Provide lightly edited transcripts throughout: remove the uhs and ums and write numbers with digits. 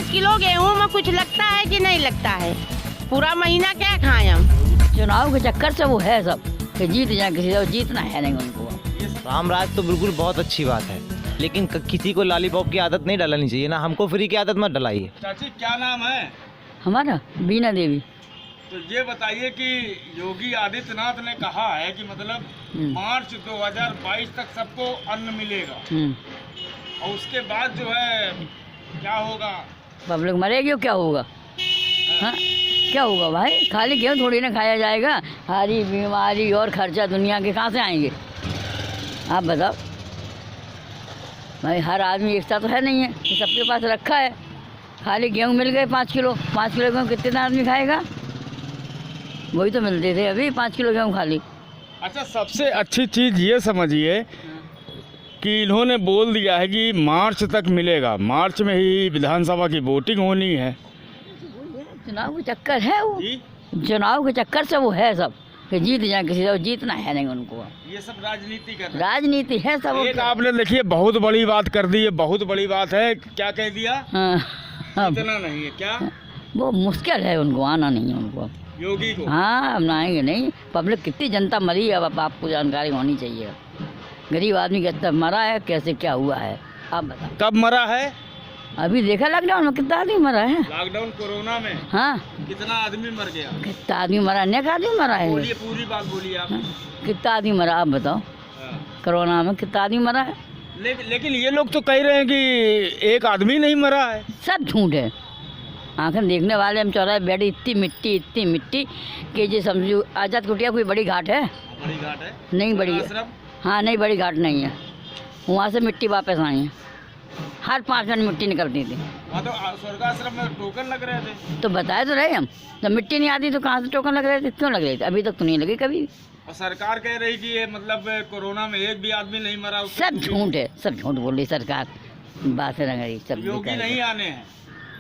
5 kilo गेहूं में कुछ लगता है कि नहीं लगता है? पूरा महीना क्या खाएं हम? चुनाव के चक्कर से वो है सब कि जीत जाए, किसी को जीतना है नहीं उनको। राम राज तो बिल्कुल बहुत अच्छी बात है, लेकिन किसी को लॉलीपॉप की आदत नहीं डालनी चाहिए ना, हमको फ्री की आदत मत डलाइए। चाची क्या नाम है? हमारा बीना देवी। तो ये बताइए कि योगी आदित्यनाथ ने कहा है कि मतलब मार्च 2022 तक सबको अन्न मिलेगा और उसके बाद जो है क्या होगा? पब्लिक मरेगी, क्या होगा? हाँ क्या होगा भाई? खाली गेहूँ थोड़ी ना खाया जाएगा। सारी बीमारी और खर्चा दुनिया के कहाँ से आएंगे आप बताओ भाई? हर आदमी एक साथ तो है नहीं है कि सबके पास रखा है। खाली गेहूँ मिल गए 5 किलो गेहूँ कितने आदमी खाएगा? वही तो मिलते थे अभी 5 किलो गेहूँ खाली। अच्छा, सबसे अच्छी चीज़ ये समझिए कि इन्होंने बोल दिया है कि मार्च तक मिलेगा, मार्च में ही विधानसभा की वोटिंग होनी है। चुनाव के चक्कर है वो, चुनाव के चक्कर से वो है सब कि जीत जाए, किसी को जीतना है नहीं उनको। ये सब राजनीति कर राजनीति है सब। एक आपने देखिए बहुत बड़ी बात कर दी है, बहुत बड़ी बात है। क्या कह दिया? हाँ इतना नहीं है क्या? वो मुश्किल है, उनको आना नहीं है उनको योगी को। हाँ हम आएंगे नहीं। पब्लिक कितनी जनता मरी है अब आपको जानकारी होनी चाहिए। गरीब आदमी कितना मरा है, कैसे क्या हुआ है आप बताओ। कब मरा है? अभी देखा लॉकडाउन में कितना आदमी मरा है। लॉकडाउन कोरोना में हाँ कितना आदमी मर गया? कितना आदमी मरा, अनेक आदमी मरा है। बोलिए, पूरी बात बोलिए आप। कितना आदमी मरा आप बताओ? कोरोना में कितना आदमी मरा है? लेकिन ये लोग तो कह रहे हैं कि एक आदमी नहीं मरा है। सब झूठ है। आखिर देखने वाले हम चौराहे बैठे, इतनी मिट्टी कि जो समझो आजाद कुटिया कोई बड़ी घाट है? बड़ी घाट है नहीं बड़ी। हाँ नहीं बड़ी घाट नहीं है। वहाँ से मिट्टी वापस आई है, हर 5 मिनट मिट्टी निकलती थी। हाँ, तो स्वर्गाश्रम में टोकन लग रहे थे। तो बताए तो रहे हम, जब मिट्टी नहीं आती तो कहाँ से टोकन लग रहे थे? क्यों लग रहे थे? अभी तक तो नहीं लगे कभी। और सरकार कह रही कि ये मतलब कोरोना में एक भी आदमी नहीं मरा। सब झूठ है, सब झूठ बोल रही सरकार, बातें लग रही सब। योगी नहीं आने हैं,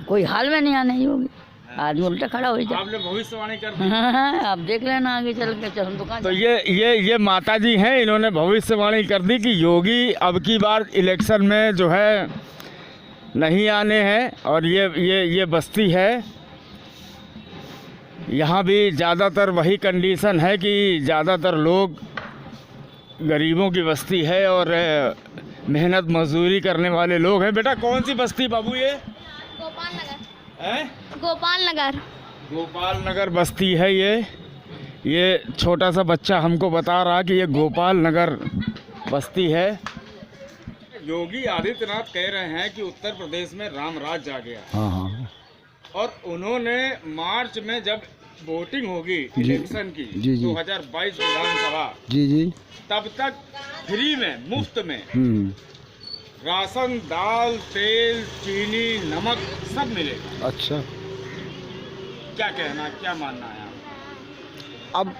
कोई हाल में नहीं आने योगी। आदमी उल्टा खड़ा हो जाए। आपने भविष्यवाणी कर दी। हाँ आप देख लेना आगे चल के। चल हम दुकान। तो ये माता जी हैं, इन्होंने भविष्यवाणी कर दी कि योगी अब की बार इलेक्शन में जो है नहीं आने हैं। और ये बस्ती है, यहाँ भी ज़्यादातर वही कंडीशन है कि ज़्यादातर लोग गरीबों की बस्ती है और मेहनत मजदूरी करने वाले लोग हैं। बेटा कौन सी बस्ती बाबू ये? गोपाल नगर। है गोपाल नगर। गोपाल नगर बस्ती है ये छोटा सा बच्चा हमको बता रहा कि ये गोपाल नगर बस्ती है। योगी आदित्यनाथ कह रहे हैं कि उत्तर प्रदेश में राम राज आ गया। हाँ। और उन्होंने मार्च में जब वोटिंग होगी इलेक्शन की, जी 2022 विधानसभा, जी तब तक फ्री में, मुफ्त में राशन, दाल, तेल, चीनी, नमक सब मिलेगा। अच्छा, क्या कहना, क्या मानना है? अब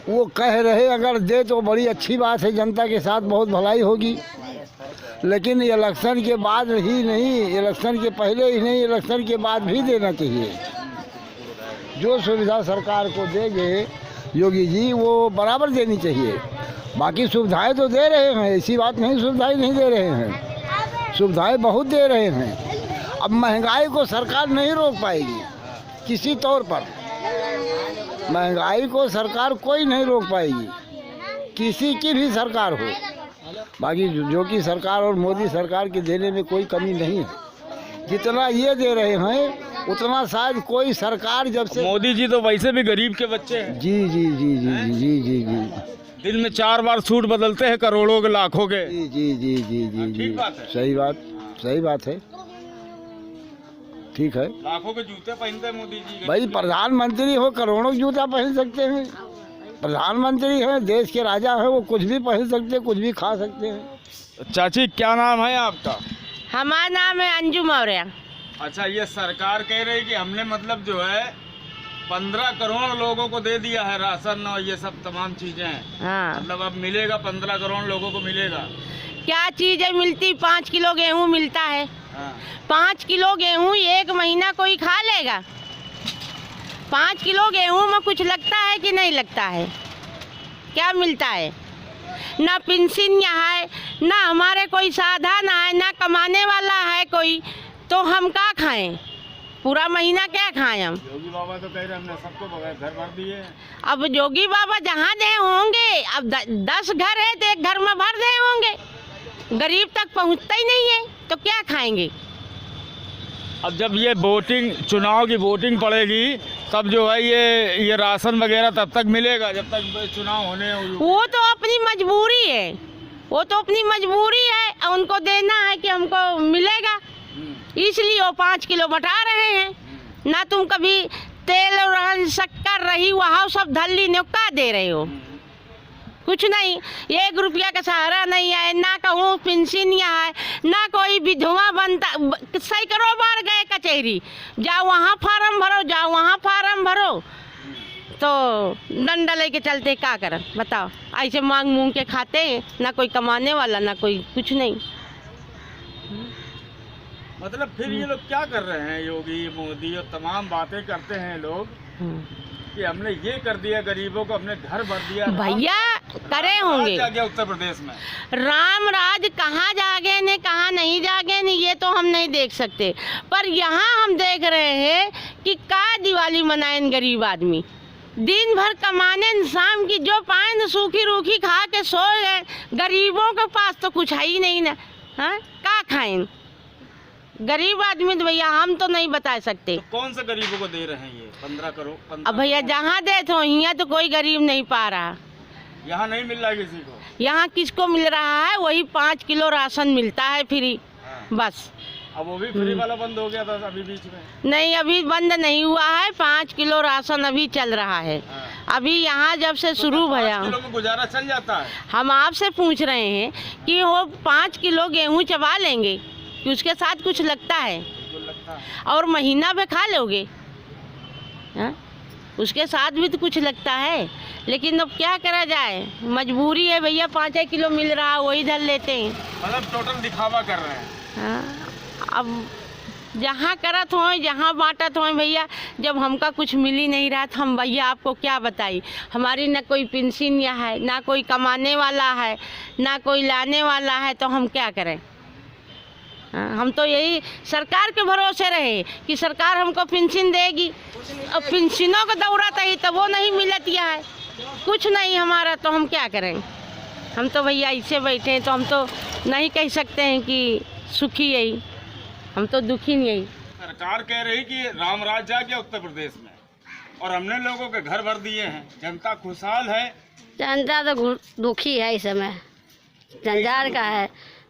वो कह रहे अगर दे तो बड़ी अच्छी बात है, जनता के साथ बहुत भलाई होगी। लेकिन इलेक्शन के बाद ही नहीं, इलेक्शन के पहले ही नहीं, इलेक्शन के बाद भी देना चाहिए। जो सुविधा सरकार को देंगे योगी जी वो बराबर देनी चाहिए। बाकी सुविधाएं तो दे रहे हैं, ऐसी बात नहीं सुविधाएं नहीं दे रहे हैं, सुविधाएं बहुत दे रहे हैं। अब महंगाई को सरकार नहीं रोक पाएगी किसी तौर पर, महंगाई को सरकार कोई नहीं रोक पाएगी, किसी की भी सरकार हो। बाकी जो कि सरकार और मोदी सरकार के देने में कोई कमी नहीं है। जितना ये दे रहे हैं उतना शायद कोई सरकार जब से। मोदी जी तो वैसे भी गरीब के बच्चे हैं। जी जी जी जी जी जी जी दिन में 4 बार सूट बदलते हैं, करोड़ों के, लाखों के। जी जी जी जी जी जी ठीक बात है। सही बात है, ठीक है। लाखों के जूते पहनते हैं मोदी जी। भाई प्रधानमंत्री हो, करोड़ों जूता पहन सकते हैं। प्रधानमंत्री हैं, देश के राजा हैं, वो कुछ भी पहन सकते हैं, कुछ भी खा सकते हैं। चाची क्या नाम है आपका? हमारा नाम है अंजू मौर्य। अच्छा, ये सरकार कह रही कि हमने मतलब जो है 15 करोड़ लोगों को दे दिया है राशन और ये सब तमाम चीजें। हाँ मतलब अब मिलेगा, 15 करोड़ लोगों को मिलेगा। क्या चीज़ है मिलती? 5 किलो गेहूँ मिलता है। हाँ। 5 किलो गेहूँ 1 महीना कोई खा लेगा? 5 किलो गेहूँ में कुछ लगता है कि नहीं लगता है? क्या मिलता है? ना पेंशन यहाँ है, ना हमारे कोई साधन है, ना कमाने वाला है कोई, तो हम क्या खाएं? पूरा महीना क्या खाएं हम। योगी बाबा तो कह रहे हमने सबको घर भर दिए हैं। अब योगी बाबा जहाँ दे होंगे, अब 10 घर है तो एक घर में भर दे होंगे, गरीब तक पहुँचता ही नहीं है तो क्या खाएंगे। अब जब ये वोटिंग, चुनाव की वोटिंग पड़ेगी तब जो है ये राशन वगैरह तब तक मिलेगा जब तक चुनाव होने। वो तो अपनी मजबूरी है, वो तो अपनी मजबूरी है, उनको देना है कि हमको मिलेगा, इसलिए वो 5 किलो बटा रहे हैं। ना तुम कभी तेल और शक्कर रही वहाँ सब धल्ली न्योका दे रहे हो, कुछ नहीं। 1 रुपया का सहारा नहीं है, ना कहूँ पेंशनिया है, ना कोई विधवा बनता। सैकड़ों बार गए कचहरी, जाओ वहाँ फार्म भरो, जाओ वहाँ फार्म भरो, तो डंडा लेके चलते क्या करें बताओ। ऐसे मांग मूंग के खाते हैं, ना कोई कमाने वाला ना कोई कुछ नहीं। मतलब फिर ये लोग क्या कर रहे हैं, योगी मोदी और तमाम बातें करते हैं लोग कि हमने ये कर दिया, गरीबों को हमने घर भर दिया। भैया करे होंगे उत्तर प्रदेश में राम राज, कहाँ जागे ने कहाँ नहीं जागे ने ये तो हम नहीं देख सकते, पर यहाँ हम देख रहे हैं कि का दिवाली मनाएं गरीब आदमी। दिन भर कमाने, शाम की जो पाए न सूखी रूखी खा के सो गए। गरीबों के पास तो कुछ है ही नहीं ना, हाँ का खाएं गरीब आदमी। तो भैया हम तो नहीं बता सकते। तो कौन से गरीबों को दे रहे हैं ये 15 करोड़? अब भैया जहाँ दे तो यहाँ तो कोई गरीब नहीं पा रहा, यहाँ नहीं मिल रहा है किसी को। यहाँ किसको मिल रहा है, वही 5 किलो राशन मिलता है फ्री, बस। अब वो भी फ्री वाला बंद हो गया था अभी बीच में। नहीं, अभी बंद नहीं हुआ है, 5 किलो राशन अभी चल रहा है। अभी यहाँ जब से शुरू भया, 5 किलो में गुजारा चल जाता है। हम आपसे पूछ रहे हैं कि वो 5 किलो गेहूँ चबा लेंगे कि उसके साथ कुछ लगता है, और महीना पे खा लोगे, हाँ? उसके साथ भी तो कुछ लगता है। लेकिन अब क्या करा जाए, मजबूरी है भैया। 5 किलो मिल रहा है वही धर लेते हैं, मतलब टोटल दिखावा कर रहे हैं। हाँ? अब जहाँ करत हो, जहाँ बांटत हो भैया, जब हमका कुछ मिल ही नहीं रहा तो हम भैया आपको क्या बताई। हमारी ना कोई पेंशन या है, ना कोई कमाने वाला है, ना कोई लाने वाला है, तो हम क्या करें। हम तो यही सरकार के भरोसे रहे कि सरकार हमको पेंशन देगी। अब पेंशनों का दौरा ही तो वो नहीं मिलती है, कुछ नहीं हमारा, तो हम क्या करें। हम तो भैया ऐसे बैठे हैं, तो हम तो नहीं कह सकते हैं कि सुखी यही, हम तो दुखी नहीं। सरकार कह रही कि राम राज आ गया उत्तर प्रदेश में और हमने लोगों के घर भर दिए हैं, जनता खुशहाल है। जनता तो दुखी है इस समय, जंजार का है।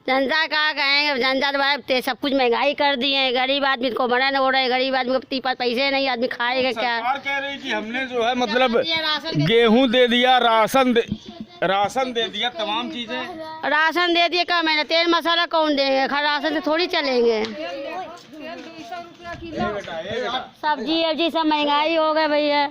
जनता कहाँ कहेंगे, जनता तो भाई सब कुछ महंगाई कर दी है। गरीब आदमी को बना नहीं हो रहा है, गरीब आदमी को पैसे नहीं, आदमी खाएगा क्या। सरकार कह रही कि हमने जो है मतलब गेहूं दे दिया, राशन दे दिया, तमाम चीजें। राशन दे दिए, क्या महीना तेल मसाला कौन देंगे, खा राशन से थोड़ी चलेंगे। सब्जी वब्जी सब महंगाई हो गए भैया,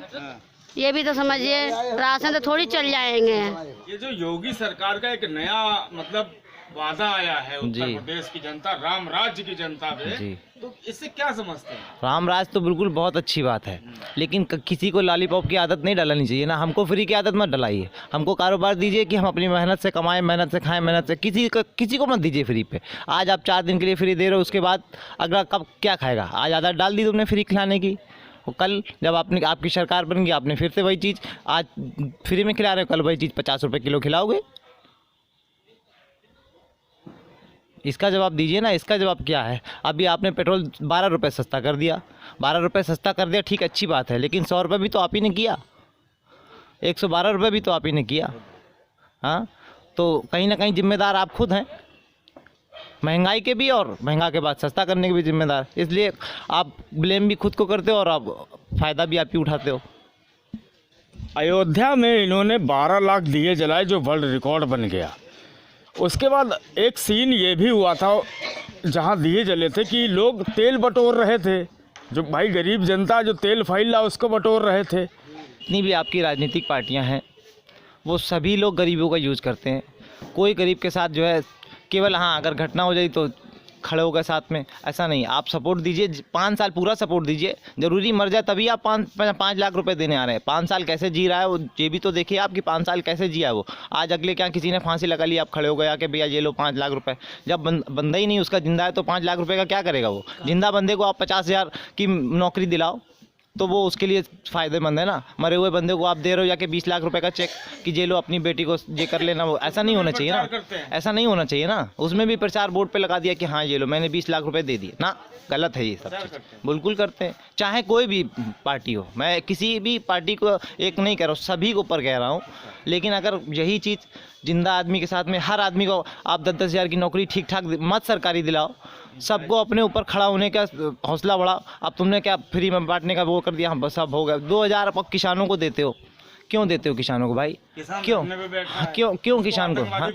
ये भी तो समझिए, राशन से थोड़ी चल जाएंगे। ये जो योगी सरकार का एक नया मतलब वादा आया है उत्तर प्रदेश की जनता, राम राज्य की जनता पे, तो इससे क्या समझते हैं? राम राज तो बिल्कुल बहुत अच्छी बात है, लेकिन किसी को लॉलीपॉप की आदत नहीं डालनी चाहिए ना। हमको फ्री की आदत मत डलाइए, हमको कारोबार दीजिए कि हम अपनी मेहनत से कमाएं, मेहनत से खाएं, मेहनत से। किसी को मत दीजिए फ्री पे। आज आप 4 दिन के लिए फ्री दे रहे हो, उसके बाद अगला कब क्या खाएगा। आज आदत डाल दी तुमने फ्री खिलाने की, और कल जब आपकी सरकार बन गई, आपने फिर से वही चीज़, आज फ्री में खिला रहे हो, कल वही चीज़ 50 रुपये किलो खिलाओगे। इसका जवाब दीजिए ना, इसका जवाब क्या है। अभी आपने पेट्रोल 12 रुपये सस्ता कर दिया, 12 रुपये सस्ता कर दिया, ठीक अच्छी बात है, लेकिन 100 रुपये भी तो आप ही ने किया, 112 रुपये भी तो आप ही ने किया। हाँ, तो कहीं ना कहीं जिम्मेदार आप खुद हैं, महंगाई के भी और महंगा के बाद सस्ता करने के भी जिम्मेदार। इसलिए आप ब्लेम भी खुद को करते हो और आप फ़ायदा भी आप ही उठाते हो। अयोध्या में इन्होंने 12 लाख दिए जलाए, जो वर्ल्ड रिकॉर्ड बन गया। उसके बाद एक सीन ये भी हुआ था जहाँ दिए जले थे कि लोग तेल बटोर रहे थे, जो भाई गरीब जनता जो तेल फैल रहा उसको बटोर रहे थे। जितनी भी आपकी राजनीतिक पार्टियां हैं, वो सभी लोग गरीबों का यूज़ करते हैं। कोई गरीब के साथ जो है केवल, हाँ अगर घटना हो जाए तो खड़े हो गए साथ में, ऐसा नहीं। आप सपोर्ट दीजिए, 5 साल पूरा सपोर्ट दीजिए, ज़रूरी मर जाए तभी आप 5 लाख रुपए देने आ रहे हैं। 5 साल कैसे जी रहा है वो, ये भी तो देखिए आप कि 5 साल कैसे जिया है वो। आज अगले क्या किसी ने फांसी लगा ली, आप खड़े हो गए आके भैया ये लो 5 लाख रुपए। जब बंदा ही नहीं उसका जिंदा है तो 5 लाख रुपए का क्या करेगा वो। जिंदा बंदे को आप 50,000 की नौकरी दिलाओ तो वो उसके लिए फ़ायदेमंद है ना। मरे हुए बंदे को आप दे रहे हो जाके 20 लाख रुपए का चेक कि ये लो अपनी बेटी को ये कर लेना, वो ऐसा नहीं होना चाहिए ना। ऐसा नहीं होना चाहिए ना। उसमें भी प्रचार बोर्ड पे लगा दिया कि हाँ ये लो मैंने 20 लाख रुपए दे दिए ना। गलत है ये सब चीज़, बिल्कुल करते हैं। चाहे कोई भी पार्टी हो, मैं किसी भी पार्टी को एक नहीं कह रहा हूँ, सभी के ऊपर कह रहा हूँ। लेकिन अगर यही चीज़ जिंदा आदमी के साथ में, हर आदमी को आप 10-10 हज़ार की नौकरी ठीक ठाक मत सरकारी दिलाओ, सबको अपने ऊपर खड़ा होने का हौसला बढ़ाओ। अब तुमने क्या फ्री में बांटने का वो कर दिया, बस अब हो गया। 2,000 आप किसानों को देते हो, क्यों देते हो किसानों को भाई? क्यों किसान को, हाँ,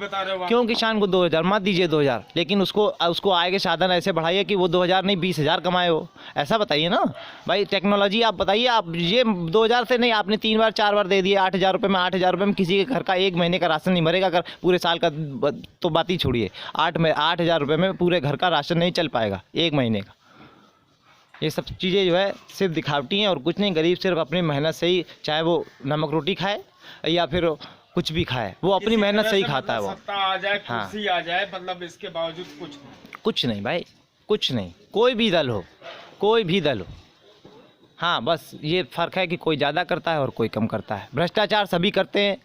क्यों किसान को 2,000 मत दीजिए 2,000, लेकिन उसको आय के साधन ऐसे बढ़ाइए कि वो 2,000 नहीं 20,000 कमाए हो, ऐसा बताइए ना भाई। टेक्नोलॉजी आप बताइए, आप ये 2,000 से नहीं, आपने 3 बार 4 बार दे दिए 8,000 रुपये में। 8,000 रुपये में किसी के घर का 1 महीने का राशन नहीं भरेगा। अगर पूरे साल का तो बात ही छोड़िए, 8,000 रुपये में पूरे घर का राशन नहीं चल पाएगा 1 महीने का। ये सब चीज़ें जो है सिर्फ दिखावटी हैं और कुछ नहीं। गरीब सिर्फ अपनी मेहनत से ही, चाहे वो नमक रोटी खाए या फिर कुछ भी खाए, वो अपनी मेहनत से ही खाता है। वो सत्ता आ जाए, हाँ, कुर्सी आ जाए, मतलब इसके बावजूद कुछ नहीं भाई, कुछ नहीं। कोई भी दल हो, कोई भी दल हो, हाँ, बस ये फ़र्क है कि कोई ज़्यादा करता है और कोई कम करता है। भ्रष्टाचार सभी करते हैं,